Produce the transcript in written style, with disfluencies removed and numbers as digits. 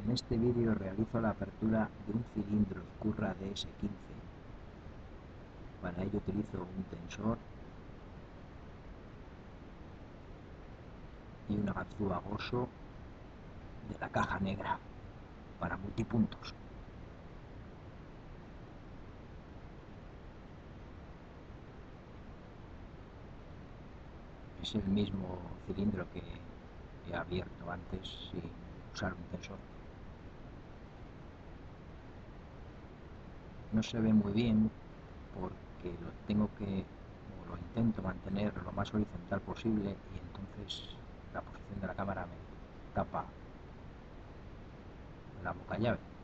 En este vídeo realizo la apertura de un cilindro Curra DS15. Para ello utilizo un tensor y una ganzúa Goso de la caja negra para multipuntos. Es el mismo cilindro que he abierto antes sin usar un tensor. No se ve muy bien porque lo intento mantener lo más horizontal posible y entonces la posición de la cámara me tapa la boca llave.